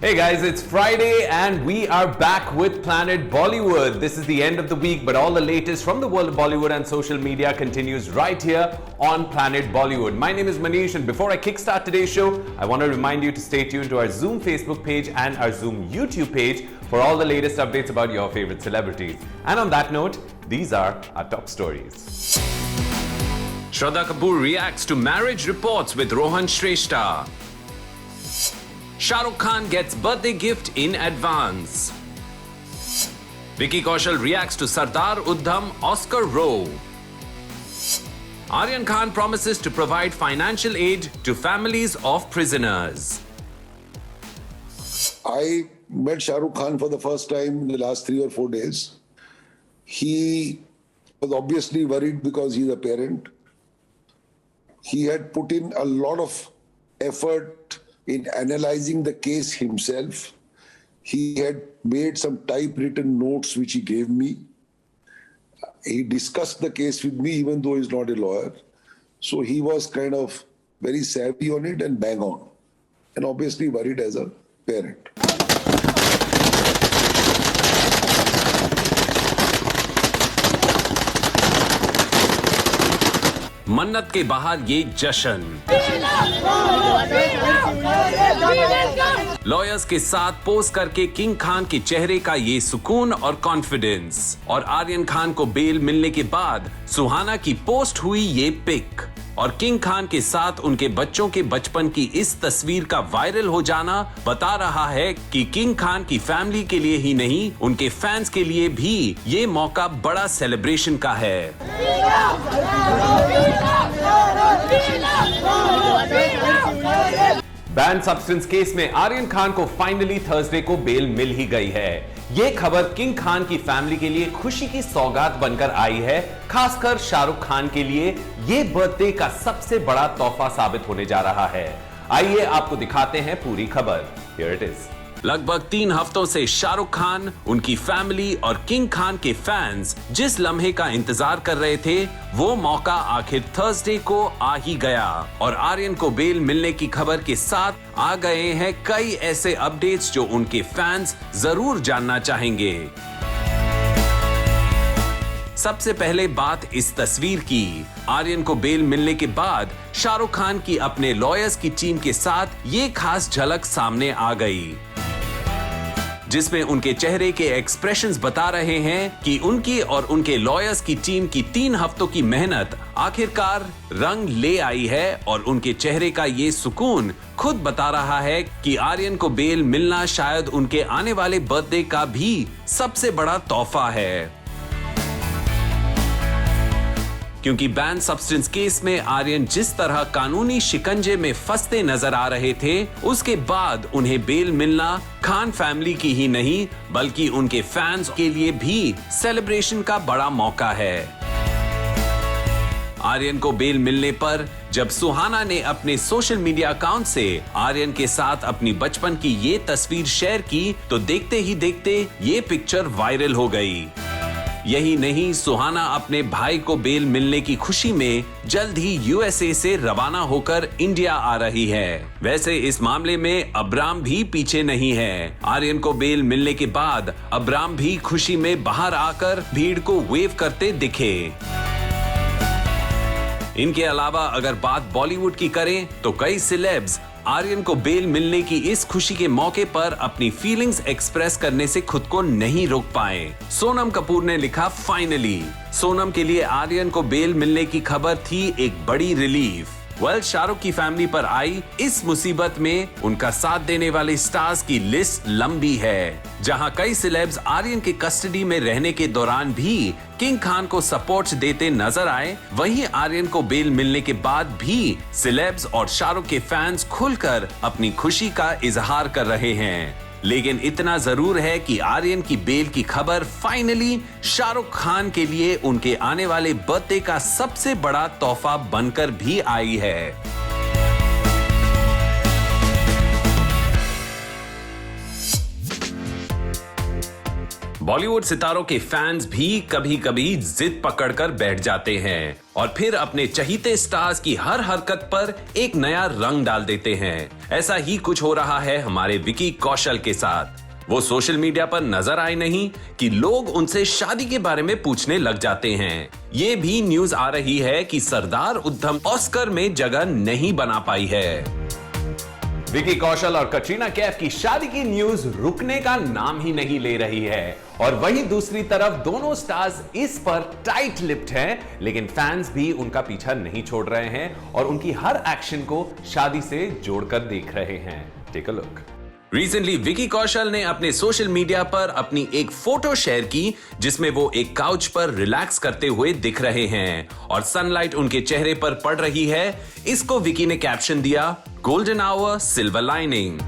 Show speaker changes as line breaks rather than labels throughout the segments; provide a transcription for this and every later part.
Hey guys, it's Friday and we are back with Planet Bollywood. This is the end of the week, but all the latest from the world of Bollywood and social media continues right here on Planet Bollywood. My name is Manish, and before I kickstart today's show, I want to remind you to stay tuned to our Zoom Facebook page and our Zoom YouTube page for all the latest updates about your favorite celebrities. And on that note, these are our top stories. Shraddha Kapoor reacts to marriage reports with Rohan Shrestha. Shah Rukh Khan gets birthday gift in advance. Vicky Kaushal reacts to Sardar Udham Oscar row. Aryan Khan promises to provide financial aid to families of prisoners.
I met Shah Rukh Khan for the first time in the last 3 or 4 days. He was obviously worried because he's a parent. He had put in a lot of effort in analyzing the case himself. He had made some typewritten notes which he gave me. He discussed the case with me even though he's not a lawyer. So he was kind of very savvy on it and bang on. And obviously worried as a parent.
मन्नत के बाहर ये जश्न, lawyers के साथ pose करके king Khan के चेहरे का ये सुकून और कॉन्फिडेंस, और आर्यन खान को बेल मिलने के बाद सुहाना की पोस्ट हुई ये पिक, और किंग खान के साथ उनके बच्चों के बचपन की इस तस्वीर का वायरल हो जाना बता रहा है कि किंग खान की फैमिली के लिए ही नहीं, उनके फैंस के लिए भी ये मौका बड़ा सेलिब्रेशन का है। बैन सब्सटेंस केस में आर्यन खान को फाइनली थर्सडे को बेल मिल ही गई है। ये खबर किंग खान की फैमिली के लिए खुशी की सौगात बनकर आई है। खासकर शाहरुख खान के लिए ये बर्थडे का सबसे बड़ा तोहफा साबित होने जा रहा है। आइए आपको दिखाते हैं पूरी खबर। Here it is. लगभग 3 हफ्तों से शाहरुख खान, उनकी फैमिली और किंग खान के फैंस जिस लम्हे का इंतजार कर रहे थे, वो मौका आखिर थर्सडे को आ ही गया, और आर्यन को बेल मिलने की खबर के साथ आ गए हैं कई ऐसे अपडेट्स जो उनके फैंस जरूर जानना चाहेंगे। सबसे पहले बात इस तस्वीर की। आर्यन को बेल मिलने के बाद शाहरुख खान की अपने लॉयर्स की टीम के साथ ये खास झलक सामने आ गई, जिसमें उनके चेहरे के एक्सप्रेशंस बता रहे हैं कि उनकी और उनके लॉयर्स की टीम की 3 हफ्तों की मेहनत आखिरकार रंग ले आई है, और उनके चेहरे का ये सुकून खुद बता रहा है कि आर्यन को बेल मिलना शायद उनके आने वाले बर्थडे का भी सबसे बड़ा तोहफा है। क्योंकि बैन सब्सटेंस केस में आर्यन जिस तरह कानूनी शिकंजे में फंसते नजर आ रहे थे, उसके बाद उन्हें बेल मिलना खान फैमिली की ही नहीं बल्कि उनके फैंस के लिए भी सेलिब्रेशन का बड़ा मौका है। आर्यन को बेल मिलने पर जब सुहाना ने अपने सोशल मीडिया अकाउंट से आर्यन के साथ अपनी बचपन की ये तस्वीर शेयर की, तो देखते ही देखते ये पिक्चर वायरल हो गई। यही नहीं, सुहाना अपने भाई को बेल मिलने की खुशी में जल्द ही यूएसए से रवाना होकर इंडिया आ रही है। वैसे इस मामले में अब्राम भी पीछे नहीं है। आर्यन को बेल मिलने के बाद अब्राम भी खुशी में बाहर आकर भीड़ को वेव करते दिखे। इनके अलावा अगर बात बॉलीवुड की करें तो कई सेलेब्स आर्यन को बेल मिलने की इस खुशी के मौके पर अपनी फीलिंग्स एक्सप्रेस करने से खुद को नहीं रोक पाए। सोनम कपूर ने लिखा, फाइनली। सोनम के लिए आर्यन को बेल मिलने की खबर थी एक बड़ी रिलीफ। शाहरुख की फैमिली पर आई इस मुसीबत में उनका साथ देने वाले स्टार्स की लिस्ट लंबी है, जहां कई सेलेब्स आर्यन के कस्टडी में रहने के दौरान भी किंग खान को सपोर्ट देते नजर आए। वहीं आर्यन को बेल मिलने के बाद भी सेलेब्स और शाहरुख के फैंस खुलकर अपनी खुशी का इजहार कर रहे हैं। लेकिन इतना जरूर है कि आर्यन की बेल की खबर फाइनली शाहरुख खान के लिए उनके आने वाले बर्थडे का सबसे बड़ा तोहफा बनकर भी आई है। बॉलीवुड सितारों के फैंस भी कभी कभी जिद पकड़कर बैठ जाते हैं और फिर अपने चहीते स्टार्स की हर हरकत पर एक नया रंग डाल देते हैं। ऐसा ही कुछ हो रहा है हमारे विकी कौशल के साथ। वो सोशल मीडिया पर नजर आए नहीं कि लोग उनसे शादी के बारे में पूछने लग जाते हैं। ये भी न्यूज आ रही है कि सरदार उद्धम ऑस्कर में जगह नहीं बना पाई है। विकी कौशल और कटरीना कैफ की शादी की न्यूज रुकने का नाम ही नहीं ले रही है और वहीं दूसरी तरफ दोनों स्टार्स इस पर टाइट लिप्ड हैं, लेकिन फैंस भी उनका पीछा नहीं छोड़ रहे हैं और उनकी हर एक्शन को शादी से जोड़कर देख रहे हैं। Take a look. Recently Vicky Kaushal ने अपने सोशल मीडिया पर अपनी एक फोटो शेयर की जिसमें वो एक काउच पर रिलैक्स करते हुए दिख रहे हैं और सनलाइट उनके चेहरे पर पड़ रही है। इसको विकी ने कैप्शन दिया, golden hour silver lining.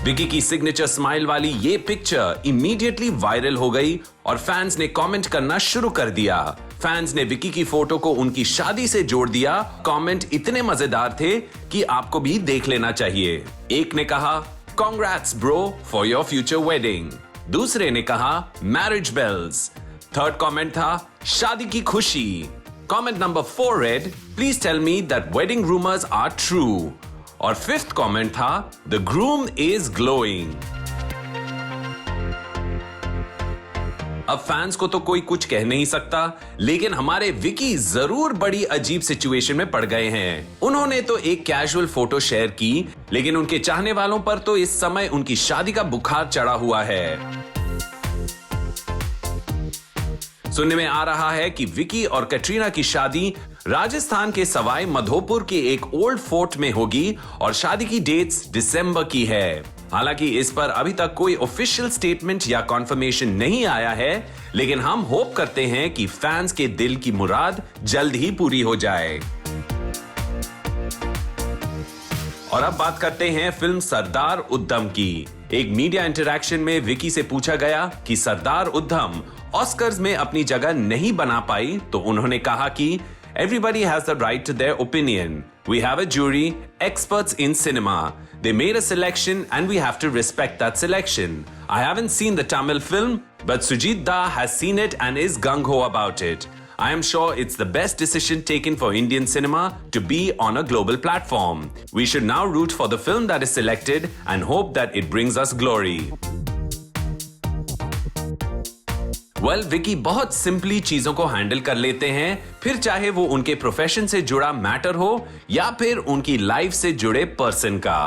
Vicky की सिग्नेचर स्माइल वाली ये पिक्चर इमीडिएटली वायरल हो गई और फैंस ने कमेंट करना शुरू कर दिया। फैंस ने विकी की फोटो को उनकी शादी से जोड़ दिया। कमेंट इतने मजेदार थे कि आपको भी देख लेना चाहिए। एक ने कहा, congrats bro for your future wedding. दूसरे ने कहा, मैरिज बेल्स। थर्ड कमेंट था, शादी की खुशी। Comment number 4 read, please tell me that wedding rumours are true. और फिफ्थ कमेंट था, द ग्रूम इज ग्लोइंग। अब फैंस को तो कोई कुछ कह नहीं सकता, लेकिन हमारे विकी जरूर बड़ी अजीब सिचुएशन में पड़ गए हैं। उन्होंने तो एक कैजुअल फोटो शेयर की, लेकिन उनके चाहने वालों पर तो इस समय उनकी शादी का बुखार चढ़ा हुआ है। सुनने में आ रहा है कि विकी और कटरीना की शादी राजस्थान के सवाई माधोपुर के एक ओल्ड फोर्ट में होगी और शादी की डेट्स दिसंबर की है। हालांकि इस पर अभी तक कोई ऑफिशियल स्टेटमेंट या कॉन्फर्मेशन नहीं आया है, लेकिन हम होप करते हैं कि फैंस के दिल की मुराद जल्द ही पूरी हो जाए। और अब बात करते हैं फिल्म सरदार उद्धम की। एक मीडिया इंटरैक्शन में विकी से पूछा गया कि सरदार उद्धम ऑस्कर्स में अपनी जगह नहीं बना पाई, तो उन्होंने कहा कि everybody has the right to their opinion. We have a jury, experts in cinema. They made a selection and we have to respect that selection. I haven't seen the Tamil film, but Sujit Da has seen it and is gung-ho about it. I am sure it's the best decision taken for Indian cinema to be on a global platform. We should now root for the film that is selected and hope that it brings us glory. Vicky बहुत simply चीजों को handle कर लेते हैं, फिर चाहे वो उनके प्रोफेशन से जुड़ा मैटर हो या फिर उनकी लाइफ से जुड़े पर्सन का।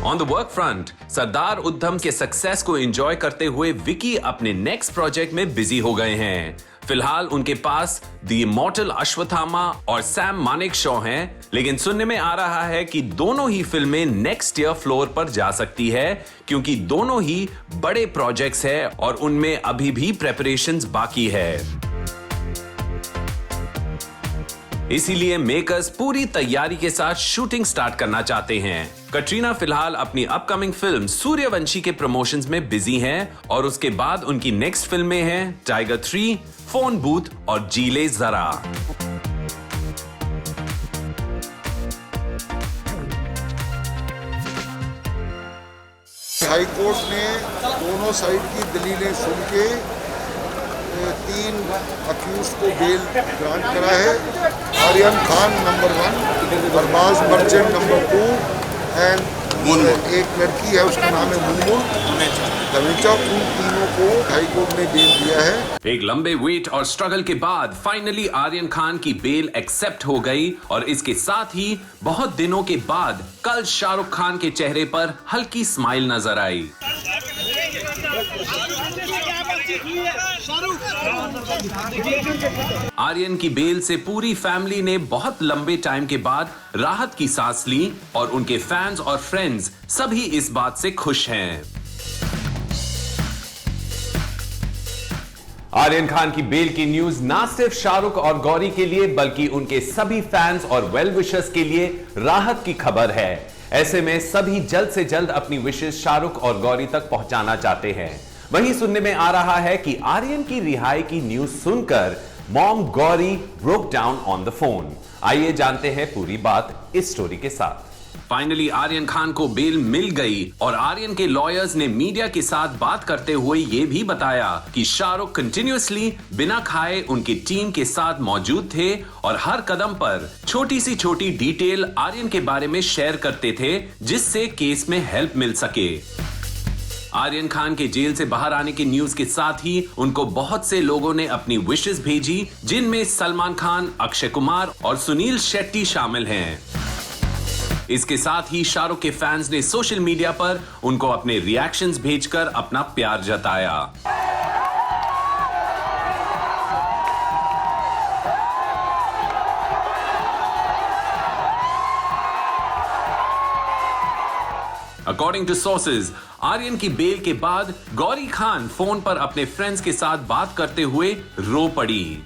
ऑन द वर्क फ्रंट, सरदार उद्धम के सक्सेस को एंजॉय करते हुए विकी अपने नेक्स्ट प्रोजेक्ट में बिजी हो गए हैं। फिलहाल उनके पास द इमॉर्टल अश्वत्थामा और सैम मानेकशॉ हैं, लेकिन सुनने में आ रहा है कि दोनों ही फिल्में नेक्स्ट ईयर फ्लोर पर जा सकती है, क्योंकि दोनों ही बड़े प्रोजेक्ट्स हैं और उनमें अभी भी प्रेपरेशंस बाकी है। इसीलिए मेकर्स पूरी तैयारी के साथ शूटिंग स्टार्ट करना चाहते हैं। कटरीना फिलहाल अपनी अपकमिंग फिल्म सूर्यवंशी के प्रमोशंस में बिजी हैं और उसके बाद उनकी नेक्स्ट फिल्में हैं टाइगर 3, फोन बूथ और जीले जरा।
हाई कोर्ट ने दोनों साइड की दलीलें सुन के 3 अक्यूज को बेल ग्रांट करा है। Aryan Khan number 1, Arbaaz Merchant number 2 and एक लड़की है उसका नाम है मुनमुन धमेचा। उन तीनों को हाई कोर्ट ने बेल दिया है।
एक लंबे वेट और स्ट्रगल के बाद फाइनली आर्यन खान की बेल एक्सेप्ट हो गई और इसके साथ ही बहुत दिनों के बाद कल शाहरुख खान के चेहरे पर हल्की स्माइल नजर आई। आर्यन की बेल से पूरी फैमिली ने बहुत लंबे टाइम के बाद राहत की सांस ली और उनके फैंस और फ्रेंड्स सभी इस बात से खुश हैं। आर्यन खान की बेल की न्यूज ना सिर्फ शाहरुख और गौरी के लिए बल्कि उनके सभी फैंस और वेल विशर्स के लिए राहत की खबर है। ऐसे में सभी जल्द से जल्द अपनी विशेष शाहरुख और गौरी तक पहुंचाना चाहते हैं। वहीं सुनने में आ रहा है कि आर्यन की रिहाई की न्यूज सुनकर mom Gauri broke down on the phone. आइए जानते हैं पूरी बात इस स्टोरी के साथ। फाइनली आर्यन खान को बेल मिल गई और आर्यन के लॉयर्स ने मीडिया के साथ बात करते हुए ये भी बताया कि शाहरुख कंटिन्यूअसली बिना खाए उनकी टीम के साथ मौजूद थे और हर कदम पर छोटी सी छोटी डिटेल आर्यन के बारे में शेयर करते थे जिससे केस में हेल्प मिल सके। आर्यन खान के जेल से बाहर आने की न्यूज के साथ ही उनको बहुत से लोगों ने अपनी विशेस भेजी, जिनमें सलमान खान, अक्षय कुमार और सुनील शेट्टी शामिल हैं। इसके साथ ही शाहरुख के फैंस ने सोशल मीडिया पर उनको अपने रिएक्शंस भेजकर अपना प्यार जताया। अकॉर्डिंग टू सोर्सेज, आर्यन की बेल के बाद गौरी खान फोन पर अपने फ्रेंड्स के साथ बात करते हुए रो पड़ी।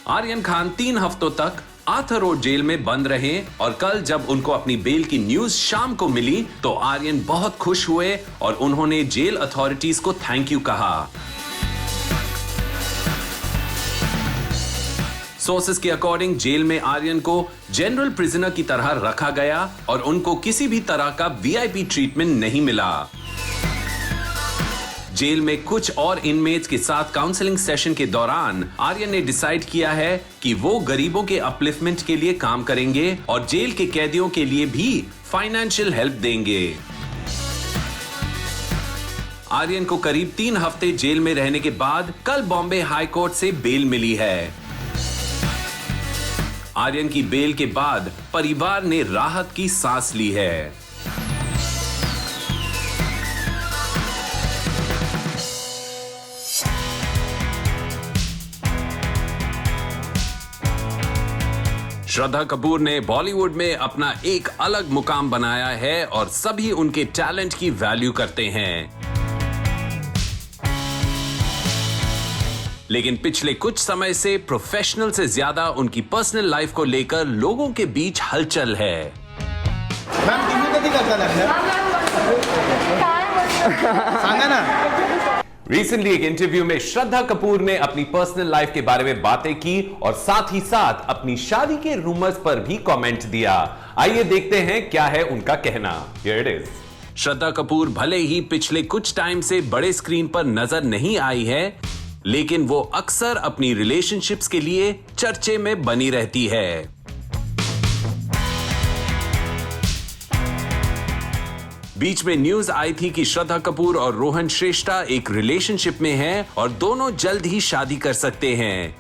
आर्यन खान 3 हफ्तों तक आर्थर रोड जेल में बंद रहे और कल जब उनको अपनी बेल की न्यूज शाम को मिली तो आर्यन बहुत खुश हुए और उन्होंने जेल अथॉरिटीज को थैंक यू कहा। सोर्सेस के अकॉर्डिंग जेल में आर्यन को जनरल प्रिजनर की तरह रखा गया और उनको किसी भी तरह का वीआईपी ट्रीटमेंट नहीं मिला। जेल में कुछ और इनमेट्स के साथ काउंसलिंग सेशन के दौरान आर्यन ने डिसाइड किया है कि वो गरीबों के अपलिफ्टमेंट के लिए काम करेंगे और जेल के कैदियों के लिए भी फाइनेंशियल हेल्प देंगे। आर्यन को करीब 3 हफ्ते जेल में रहने के बाद कल बॉम्बे हाई कोर्ट से बेल मिली है। आर्यन की बेल के बाद परिवार ने राहत की सांस ली है। श्रद्धा कपूर ने बॉलीवुड में अपना एक अलग मुकाम बनाया है और सभी उनके टैलेंट की वैल्यू करते हैं। लेकिन पिछले कुछ समय से प्रोफेशनल से ज्यादा उनकी पर्सनल लाइफ को लेकर लोगों के बीच हलचल है।
मैम तुम्ही कधी करता लग्न? सांगा ना।
रिसेंटली एक इंटरव्यू में श्रद्धा कपूर ने अपनी पर्सनल लाइफ के बारे में बातें की और साथ ही साथ अपनी शादी के रूमर्स पर भी कमेंट दिया। आइए देखते हैं क्या है उनका कहना। Here it is. Shraddha Kapoor भले ही पिछले कुछ टाइम से बड़े स्क्रीन पर नजर नहीं आई है, लेकिन वो अक्सर अपनी रिलेशनशिप्स के लिए चर्चे में बनी रहती है। बीच में न्यूज आई थी कि श्रद्धा कपूर और रोहन श्रेष्ठा एक रिलेशनशिप में हैं और दोनों जल्द ही शादी कर सकते हैं।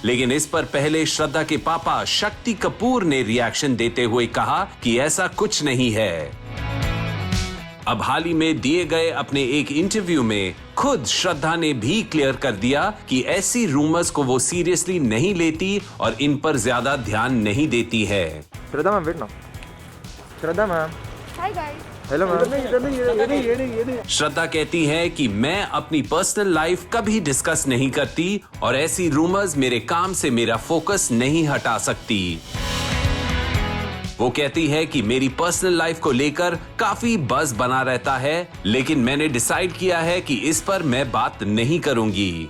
लेकिन इस पर पहले श्रद्धा के पापा शक्ति कपूर ने रिएक्शन देते हुए कहा कि ऐसा कुछ नहीं है। अब हाल ही में दिए गए अपने एक इंटरव्यू में खुद श्रद्धा ने भी क्लियर कर दिया कि ऐसी रूमर्स को वो सीरियसली नहीं लेती और इन पर ज्यादा ध्यान नहीं देती है।
श्रद्धा मैम वेट ना। Shraddha ma'am.
Hi guys.
Hello ma'am.
Shraddha कहती है कि मैं अपनी पर्सनल लाइफ कभी डिस्कस नहीं करती और ऐसी रूमर्स मेरे काम से मेरा फोकस नहीं हटा सकती। वो कहती है कि मेरी पर्सनल लाइफ को लेकर काफी बज़ बना रहता है, लेकिन मैंने डिसाइड किया है कि इस पर मैं बात नहीं करूंगी।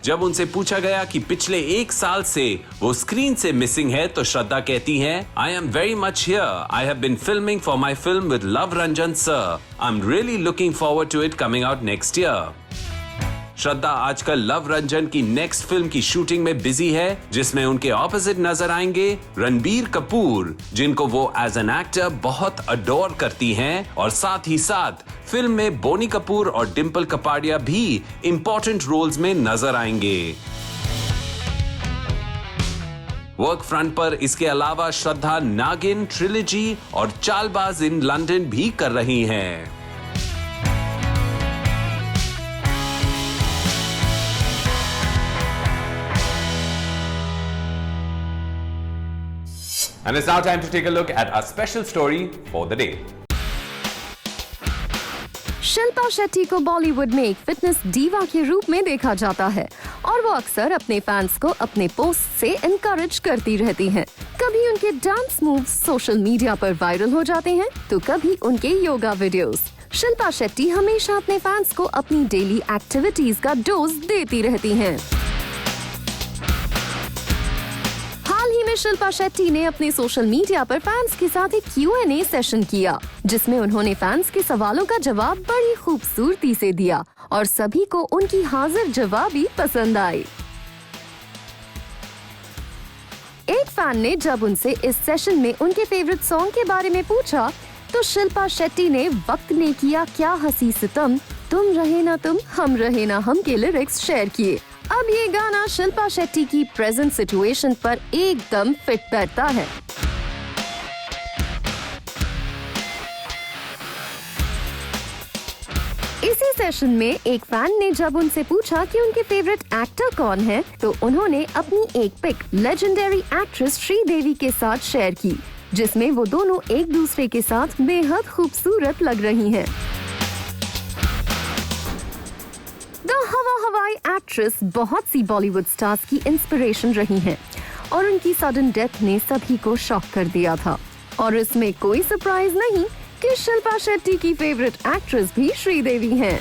जब उनसे पूछा गया कि पिछले 1 साल से वो स्क्रीन से मिसिंग है तो श्रद्धा कहती हैं, I am very much here. I have been filming for my film with Luv Ranjan sir. I am really looking forward to it coming out next year. Shraddha आजकल लव रंजन की नेक्स्ट फिल्म की शूटिंग में बिजी है, जिसमें उनके ऑपोजिट नजर आएंगे रणबीर कपूर, जिनको वो एज एन एक्टर बहुत अडोर करती हैं, और साथ ही साथ फिल्म में बोनी कपूर और डिम्पल कपाड़िया भी इंपॉर्टेंट रोल्स में नजर आएंगे। वर्क फ्रंट पर इसके अलावा श्रद्धा नागिन ट्रिलॉजी और चालबाज इन लंदन भी कर रही हैं। And it's now time to take a look at our special story for the day.
Shilpa Shetty को बॉलीवुड में एक फिटनेस डीवा के रूप में देखा जाता है और वो अक्सर अपने फैंस को अपने पोस्ट से एनकरेज करती रहती हैं। कभी उनके डांस मूव्स सोशल मीडिया पर वायरल हो जाते हैं तो कभी उनके योगा वीडियोस। शिल्पा शेट्टी हमेशा अपने फैंस को अपनी डेली एक्टिविटीज का डोज देती रहती हैं। हाल ही में शिल्पा शेट्टी ने अपने सोशल मीडिया पर फैंस के साथ एक Q&A सेशन किया, जिसमें उन्होंने फैंस के सवालों का जवाब बड़ी खूबसूरती से दिया और सभी को उनकी हाजिर जवाबी पसंद आई। एक फैन ने जब उनसे इस सेशन में उनके फेवरेट सॉन्ग के बारे में पूछा तो शिल्पा शेट्टी ने वक्त ने किया क्या हंसी सितम, तुम रहे ना तुम, हम रहे ना हम के लिरिक्स शेयर किए। अब ये गाना शिल्पा शेट्टी की प्रेजेंट सिचुएशन पर एकदम फिट बैठता है। इसी सेशन में एक फैन ने जब उनसे पूछा कि उनके फेवरेट एक्टर कौन है, तो उन्होंने अपनी एक पिक लेजेंडरी एक्ट्रेस श्रीदेवी के साथ शेयर की, जिसमें वो दोनों एक दूसरे के साथ बेहद खूबसूरत लग रही हैं। हवाई एक्ट्रेस बहुत सी बॉलीवुड स्टार्स की इंस्पिरेशन रही हैं और उनकी सडन डेथ ने सभी को शॉक कर दिया था। और इसमें कोई सरप्राइज नहीं कि शिल्पा शेट्टी की फेवरेट एक्ट्रेस भी श्रीदेवी हैं।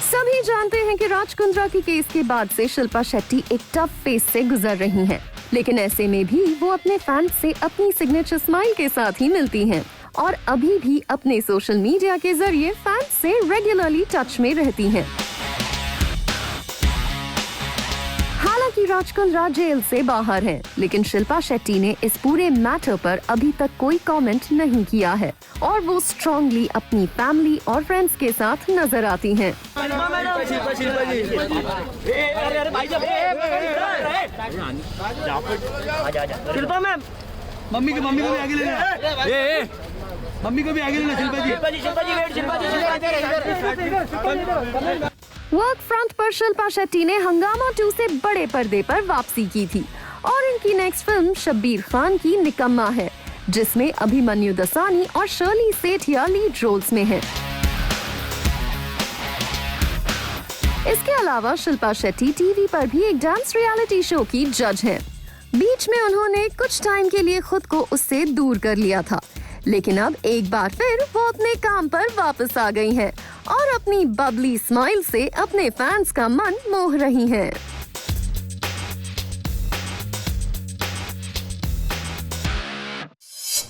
सभी जानते हैं कि राज कुंद्रा के केस के बाद से शिल्पा शेट्टी एक टफ फेज से गुजर रही हैं, लेकिन ऐसे में भी वो अपने फैंस से अपनी सिग्नेचर स्माइल के साथ ही मिलती हैं और अभी भी अपने सोशल मीडिया के जरिए फैंस से रेगुलरली टच में रहती हैं। हालांकि राज कुंद्रा जेल से बाहर हैं, लेकिन शिल्पा शेट्टी ने इस पूरे मैटर पर अभी तक कोई कमेंट नहीं किया है और वो स्ट्रांगली अपनी फैमिली और फ्रेंड्स के साथ नजर आती हैं।
शिल्पा मैम, मम्मी को भी आगे लेना, मम्मी को भी आगे लेना। शिल्पा जी
वर्क फ्रंट पर शिल्पा शेट्टी ने हंगामा 2 से बड़े पर्दे पर वापसी की थी और इनकी नेक्स्ट फिल्म शब्बीर खान की निकम्मा है, जिसमें अभिमन्यु दसानी और शर्ली सेठिया लीड रोल्स में हैं। इसके अलावा शिल्पा शेट्टी टीवी पर भी एक डांस रियलिटी शो की जज हैं। बीच में उन्होंने कुछ टाइम के लिए खुद को उससे दूर कर लिया था, लेकिन अब एक बार फिर वो अपने काम पर वापस आ गई हैं और अपनी बबली स्माइल से अपने फैंस का मन मोह रही हैं।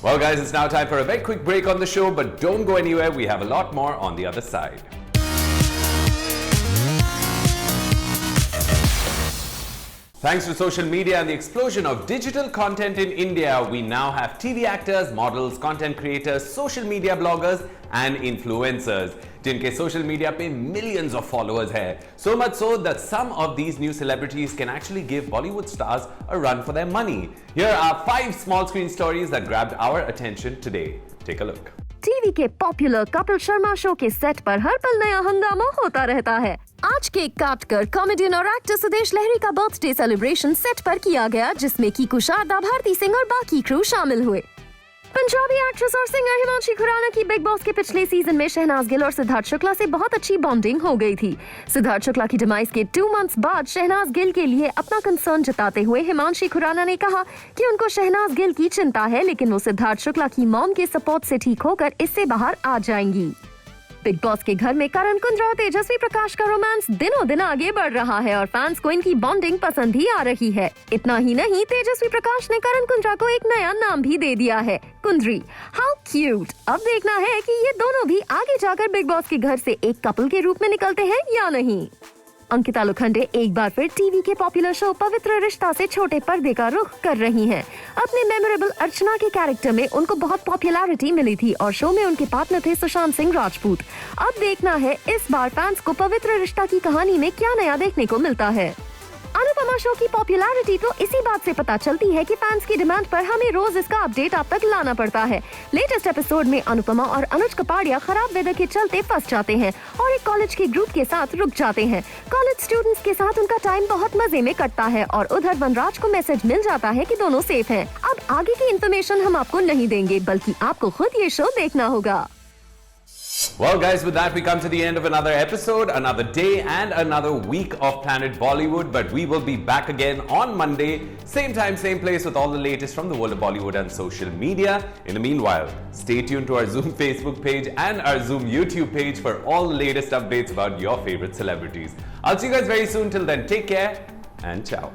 Well guys, it's now time for a very quick break on the show, but don't go anywhere, we have a lot more on the other side. Thanks to social media and the explosion of digital content in India, we now have TV actors, models, content creators, social media bloggers and influencers, जिनके social media पे millions of followers है. So much so that some of these new celebrities can actually give Bollywood stars a run for their money. Here are 5 small screen stories that grabbed our attention today. Take a look.
TV के popular Kapil Sharma show के set पर हर पल नया हंगामा होता रहता है। आज केक काटकर कॉमेडियन और एक्टर सुदेश लहरी का बर्थडे सेलिब्रेशन सेट पर किया गया, जिसमें कीकू शारदा, भारती सिंह और बाकी क्रू शामिल हुए। पंजाबी एक्ट्रेस और सिंगर हिमांशी खुराना की बिग बॉस के पिछले सीजन में शहनाज गिल और सिद्धार्थ शुक्ला से बहुत अच्छी बॉन्डिंग हो गई थी। सिद्धार्थ शुक्ला की डिमाइस के 2 मंथ्स बाद शहनाज गिल के लिए अपना कंसर्न जताते हुए हिमांशी खुराना ने कहा कि उनको शहनाज गिल की चिंता है, लेकिन वो सिद्धार्थ शुक्ला की मॉम के सपोर्ट से ठीक होकर इससे बाहर आ जाएंगी। बिग बॉस के घर में करण कुंद्रा और तेजस्वी प्रकाश का रोमांस दिनों दिन आगे बढ़ रहा है और फैंस को इनकी बॉन्डिंग पसंद ही आ रही है। इतना ही नहीं, तेजस्वी प्रकाश ने करण कुंद्रा को एक नया नाम भी दे दिया है, कुंद्री। How cute. अब देखना है कि ये दोनों भी आगे जाकर बिग बॉस के घर से एक कपल के रूप में निकलते हैं या नहीं। अंकिता लोखंडे एक बार फिर टीवी के पॉपुलर शो पवित्र रिश्ता से छोटे पर्दे का रुख कर रही हैं। अपने मेमोरेबल अर्चना के कैरेक्टर में उनको बहुत पॉपुलैरिटी मिली थी और शो में उनके पार्टनर थे सुशांत सिंह राजपूत। अब देखना है इस बार फैंस को पवित्र रिश्ता की कहानी में क्या नया देखने को मिलता है। अनुपमा शो की पॉपुलैरिटी तो इसी बात से पता चलती है कि फैंस की डिमांड पर हमें रोज इसका अपडेट आप तक लाना पड़ता है। लेटेस्ट एपिसोड में अनुपमा और अनुज कपाड़िया खराब वेदर के चलते फंस जाते हैं और एक कॉलेज के ग्रुप के साथ रुक जाते हैं। कॉलेज स्टूडेंट्स के साथ उनका टाइम बहुत मजे में कटता है और उधर वनराज को मैसेज मिल जाता है कि दोनों सेफ हैं। अब आगे की इन्फॉर्मेशन हम आपको नहीं देंगे, बल्कि आपको खुद ये शो देखना होगा।
Well, guys, with that, we come to the end of another episode, another day, and another week of Planet Bollywood. But we will be back again on Monday, same time, same place, with all the latest from the world of Bollywood and social media. In the meanwhile, stay tuned to our Zoom Facebook page and our Zoom YouTube page for all the latest updates about your favorite celebrities. I'll see you guys very soon. Till then, take care and ciao.